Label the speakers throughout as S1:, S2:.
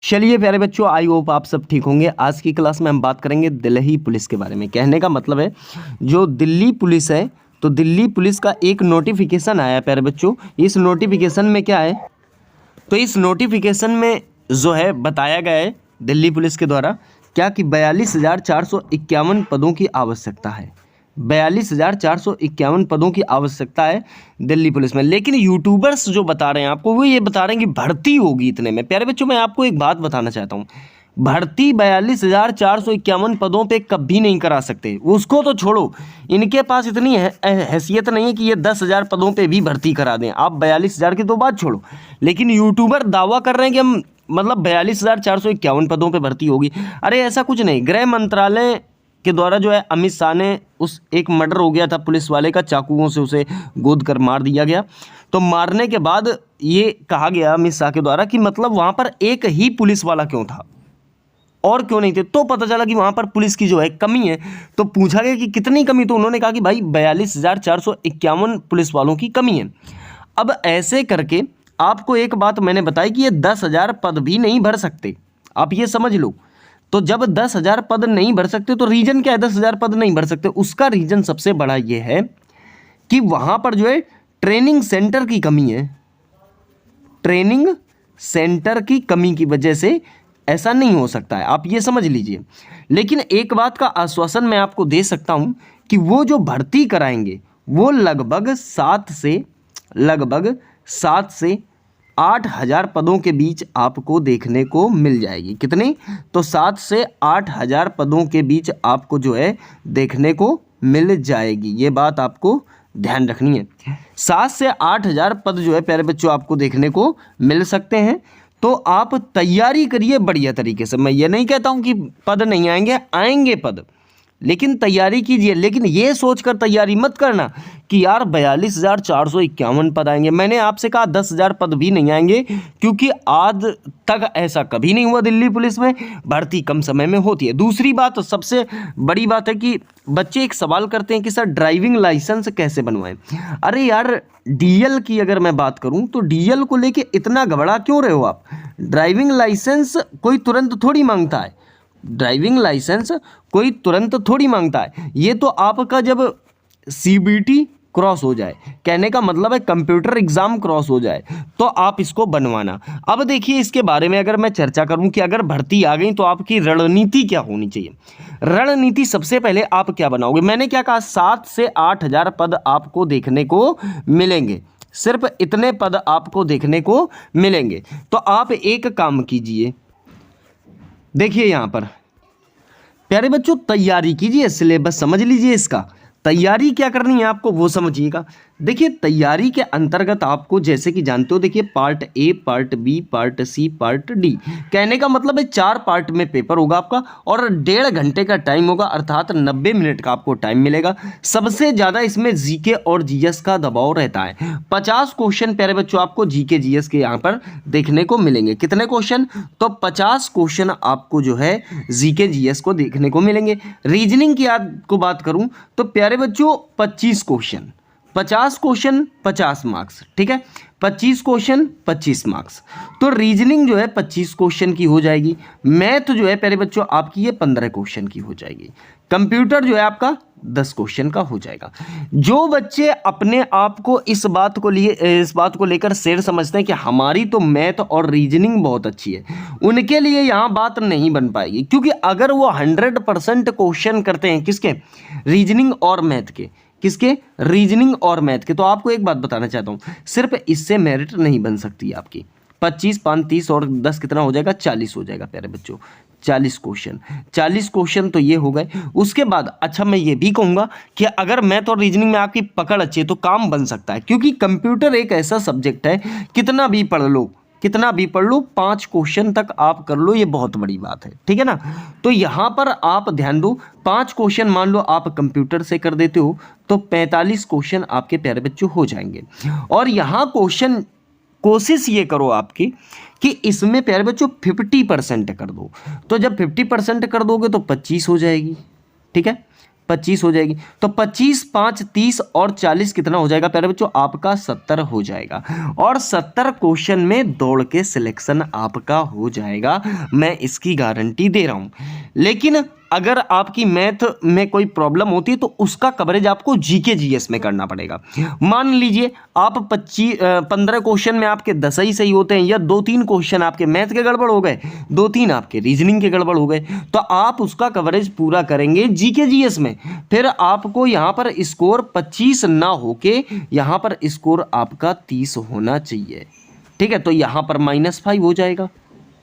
S1: चलिए प्यारे बच्चों, आई होप आप सब ठीक होंगे। आज की क्लास में हम बात करेंगे दिल्ली पुलिस के बारे में। कहने का मतलब है जो दिल्ली पुलिस है, तो दिल्ली पुलिस का एक नोटिफिकेशन आया प्यारे बच्चों। इस नोटिफिकेशन में क्या है, तो इस नोटिफिकेशन में जो है बताया गया है दिल्ली पुलिस के द्वारा क्या कि 42,451 पदों की आवश्यकता है। 42,451 पदों की आवश्यकता है दिल्ली पुलिस में। लेकिन यूट्यूबर्स जो बता रहे हैं आपको, वो ये बता रहे हैं कि भर्ती होगी इतने में। प्यारे बच्चों, मैं आपको एक बात बताना चाहता हूँ, भर्ती 42,451 पदों पे कभी नहीं करा सकते। उसको तो छोड़ो, इनके पास इतनी हैसियत नहीं है कि ये 10,000 पदों पे भी भर्ती करा दें। आप 42,000 की तो बात छोड़ो, लेकिन यूट्यूबर दावा कर रहे हैं कि हम मतलब 42,451 पदों पे भर्ती होगी। अरे ऐसा कुछ नहीं। गृह मंत्रालय के द्वारा जो है अमित शाह ने उस एक मर्डर हो गया था पुलिस वाले का, चाकुओं से उसे गोद कर मार दिया गया। तो मारने के बाद ये कहा गया अमित शाह के द्वारा कि मतलब वहाँ पर एक ही पुलिस वाला क्यों था और क्यों नहीं थे। तो पता चला कि वहाँ पर पुलिस की जो है कमी है। तो पूछा गया कि कितनी कमी, तो उन्होंने कहा कि भाई 42,451 पुलिस वालों की कमी है। अब ऐसे करके आपको एक बात मैंने बताई कि ये 10,000 पद भी नहीं भर सकते, आप ये समझ लो। तो जब 10,000 पद नहीं भर सकते तो रीजन क्या है 10,000 पद नहीं भर सकते? उसका रीजन सबसे बड़ा ये है कि वहाँ पर जो है ट्रेनिंग सेंटर की कमी है। ट्रेनिंग सेंटर की कमी की वजह से ऐसा नहीं हो सकता है, आप ये समझ लीजिए। लेकिन एक बात का आश्वासन मैं आपको दे सकता हूं कि वो जो भर्ती कराएंगे वो लगभग 7 से 8,000 पदों के बीच आपको देखने को मिल जाएगी। कितने? तो 7 से 8,000 पदों के बीच आपको जो है देखने को मिल जाएगी। ये बात आपको ध्यान रखनी है। 7 से 8,000 पद जो है प्यारे बच्चों आपको देखने को मिल सकते हैं। तो आप तैयारी करिए बढ़िया तरीके से। मैं ये नहीं कहता हूं कि पद नहीं आएंगे, आएंगे पद, लेकिन तैयारी कीजिए। लेकिन ये सोचकर तैयारी मत करना कि यार 42,451 पद आएंगे। मैंने आपसे कहा 10,000 पद भी नहीं आएंगे, क्योंकि आज तक ऐसा कभी नहीं हुआ। दिल्ली पुलिस में भर्ती कम समय में होती है। दूसरी बात, सबसे बड़ी बात है कि बच्चे एक सवाल करते हैं कि सर ड्राइविंग लाइसेंस कैसे बनवाएं। अरे यार, डीएल की अगर मैं बात करूं तो डीएल को लेके इतना घबरा क्यों रहे हो आप? ड्राइविंग लाइसेंस कोई तुरंत थोड़ी मांगता है। ड्राइविंग लाइसेंस कोई तुरंत थोड़ी मांगता है। ये तो आपका जब सीबीटी क्रॉस हो जाए, कहने का मतलब है कंप्यूटर एग्जाम क्रॉस हो जाए, तो आप इसको बनवाना। अब देखिए, इसके बारे में अगर मैं चर्चा करूं कि अगर भर्ती आ गई तो आपकी रणनीति क्या होनी चाहिए। रणनीति सबसे पहले आप क्या बनाओगे? मैंने क्या कहा, 7 से 8,000 पद आपको देखने को मिलेंगे। सिर्फ इतने पद आपको देखने को मिलेंगे। तो आप एक काम कीजिए, देखिए यहां पर प्यारे बच्चों, तैयारी कीजिए, सिलेबस समझ लीजिए। इसका तैयारी क्या करनी है आपको वो समझिएगा। देखिए, तैयारी के अंतर्गत आपको जैसे कि जानते हो, देखिए part A, part B, part C, part D. कहने का मतलब है 4 पार्ट में पेपर होगा आपका और 1.5 घंटे का टाइम होगा, अर्थात 90 मिनट का आपको टाइम मिलेगा। सबसे ज़्यादा इसमें जीके और जीएस का दबाव रहता है। 50 क्वेश्चन प्यारे बच्चों आपको जीके जीएस के यहाँ पर देखने को मिलेंगे। कितने क्वेश्चन? तो 50 क्वेश्चन आपको जो है जीके जीएस को देखने को मिलेंगे। रीजनिंग की आपको बात करूं तो प्यारे बच्चों 25 क्वेश्चन, 50 क्वेश्चन 50 मार्क्स, ठीक है। 25 क्वेश्चन 25 मार्क्स। तो रीजनिंग जो है 25 क्वेश्चन की हो जाएगी। मैथ जो है प्यारे बच्चों आपकी ये 15 क्वेश्चन की हो जाएगी। कंप्यूटर जो है आपका 10 क्वेश्चन का हो जाएगा। जो बच्चे अपने आप को इस बात को लेकर शेर समझते हैं कि हमारी तो मैथ और रीजनिंग बहुत अच्छी है, उनके लिए यहाँ बात नहीं बन पाएगी। क्योंकि अगर वो 100% क्वेश्चन करते हैं किसके? रीजनिंग और मैथ के। किसके? रीजनिंग और मैथ के। तो आपको एक बात बताना चाहता हूं, सिर्फ इससे मेरिट नहीं बन सकती आपकी। 25 5 30 और 10 कितना हो जाएगा? 40 हो जाएगा प्यारे बच्चों। 40 क्वेश्चन, 40 क्वेश्चन तो ये हो गए। उसके बाद अच्छा मैं ये भी कहूंगा कि अगर मैथ और रीजनिंग में आपकी पकड़ अच्छी है तो काम बन सकता है। क्योंकि कंप्यूटर एक ऐसा सब्जेक्ट है, कितना भी पढ़ लो, कितना भी पढ़ लो, 5 क्वेश्चन तक आप कर लो, ये बहुत बड़ी बात है, ठीक है ना। तो यहां पर आप ध्यान दो, 5 क्वेश्चन मान लो आप कंप्यूटर से कर देते हो तो 45 क्वेश्चन आपके प्यारे बच्चों हो जाएंगे। और यहां क्वेश्चन कोशिश ये करो आपकी कि इसमें प्यारे बच्चों 50% कर दो। तो जब 50% कर दोगे तो 25 हो जाएगी, ठीक है। 25 हो जाएगी। तो 25, 5, 30 और 40 कितना हो जाएगा प्यारे बच्चों? आपका 70 हो जाएगा। और 70 क्वेश्चन में दौड़ के सिलेक्शन आपका हो जाएगा, मैं इसकी गारंटी दे रहा हूं। लेकिन अगर आपकी मैथ में कोई प्रॉब्लम होती है तो उसका कवरेज आपको जीके जीएस में करना पड़ेगा। मान लीजिए आप 15 क्वेश्चन में आपके 10 ही सही होते हैं, या 2-3 क्वेश्चन आपके मैथ के गड़बड़ हो गए, 2-3 आपके रीजनिंग के गड़बड़ हो गए, तो आप उसका कवरेज पूरा करेंगे जीके जीएस में। फिर आपको यहाँ पर स्कोर 25 ना होके यहाँ पर स्कोर आपका 30 होना चाहिए। ठीक है, तो यहाँ पर -5 हो जाएगा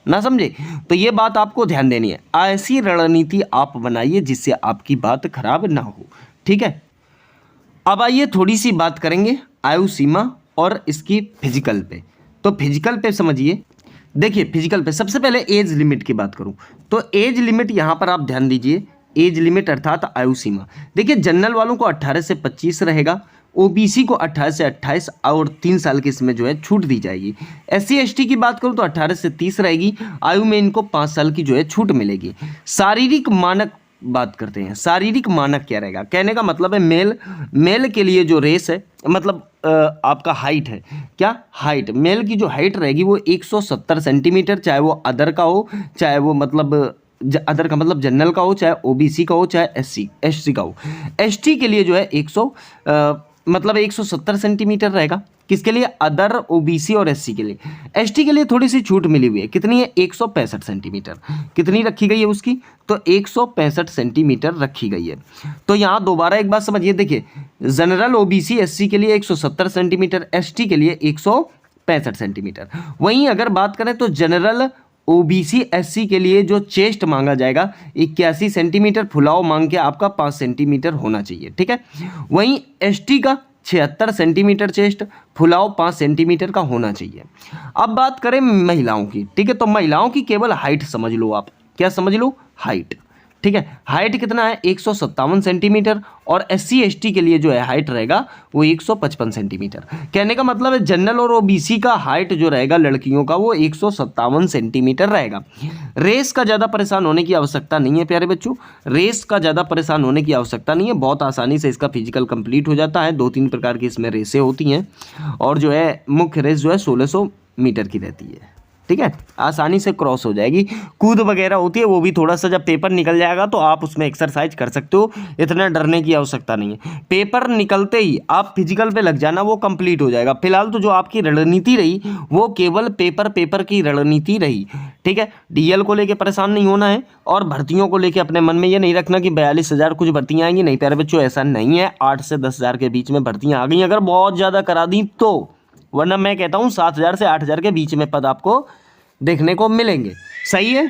S1: ना, समझे? तो ये बात आपको ध्यान देनी है। ऐसी रणनीति आप बनाइए जिससे आपकी बात खराब ना हो। ठीक है, अब आइए थोड़ी सी बात करेंगे आयु सीमा और इसकी फिजिकल पे। तो फिजिकल पे समझिए, देखिए फिजिकल पे सबसे पहले एज लिमिट की बात करूं तो एज लिमिट यहां पर आप ध्यान दीजिए, एज लिमिट अर्थात आयु सीमा। देखिए जनरल वालों को 18 से 25 रहेगा, ओबीसी को 18 से 28 और 3 साल की इसमें जो है छूट दी जाएगी। एससी एसटी की बात करूं तो 18 से 30 रहेगी, आयु में इनको 5 साल की जो है छूट मिलेगी। शारीरिक मानक बात करते हैं, शारीरिक मानक क्या रहेगा? कहने का मतलब है मेल के लिए जो रेस है, मतलब आपका हाइट है, क्या हाइट, मेल की जो हाइट रहेगी वो 170 सेंटीमीटर, चाहे वो अदर का हो, चाहे वो मतलब अदर का मतलब जनरल का हो, चाहे ओबीसी का हो, चाहे एससी का हो। एसटी के लिए जो है 170 सेंटीमीटर रहेगा। किसके लिए? अदर, ओबीसी और एससी के लिए। एसटी के लिए थोड़ी सी छूट मिली हुई है, कितनी है? 165 सेंटीमीटर। कितनी रखी गई है उसकी? तो 165 सेंटीमीटर रखी गई है। तो यहाँ दोबारा एक बात समझिए, देखिए जनरल, ओबीसी, एससी के लिए 170 सेंटीमीटर, एसटी के लिए 165 सेंटीमीटर। वहीं अगर बात करें तो जनरल, ओबीसी, एससी के लिए जो चेस्ट मांगा जाएगा 81 सेंटीमीटर, फुलाव मांग के आपका 5 सेंटीमीटर होना चाहिए। ठीक है, वहीं एसटी का 76 सेंटीमीटर चेस्ट, फुलाव 5 सेंटीमीटर का होना चाहिए। अब बात करें महिलाओं की। ठीक है, तो महिलाओं की केवल हाइट समझ लो आप, क्या समझ लो? हाइट। ठीक है, हाइट कितना है? 157 सेंटीमीटर। और एससी एसटी के लिए जो है हाइट रहेगा वो 155 सेंटीमीटर। कहने का मतलब है जनरल और ओबीसी का हाइट जो रहेगा लड़कियों का वो 157 सेंटीमीटर रहेगा। रेस का ज़्यादा परेशान होने की आवश्यकता नहीं है प्यारे बच्चों, रेस का ज़्यादा परेशान होने की आवश्यकता नहीं है, बहुत आसानी से इसका फिजिकल कंप्लीट हो जाता है। 2-3 प्रकार की इसमें रेसें होती हैं और जो है मुख्य रेस जो है 1600 मीटर की रहती है। ठीक है, आसानी से क्रॉस हो जाएगी। कूद वगैरह होती है वो भी थोड़ा सा, जब पेपर निकल जाएगा तो आप उसमें एक्सरसाइज कर सकते हो, इतना डरने की आवश्यकता नहीं है। पेपर निकलते ही आप फिजिकल पे लग जाना, वो कंप्लीट हो जाएगा। फिलहाल तो जो आपकी रणनीति रही वो केवल पेपर की रणनीति रही। ठीक है, डीएल को लेकर परेशान नहीं होना है और भर्तियों को लेकर अपने मन में ये नहीं रखना कि 42,000 कुछ भर्तियाँ आएंगी। नहीं प्यारे बच्चों, ऐसा नहीं है। 8 से 10,000 के बीच में भर्तियाँ आ गई अगर बहुत ज़्यादा करा दी तो, वरना मैं कहता हूँ 7,000 से 8,000 के बीच में पद आपको देखने को मिलेंगे। सही है।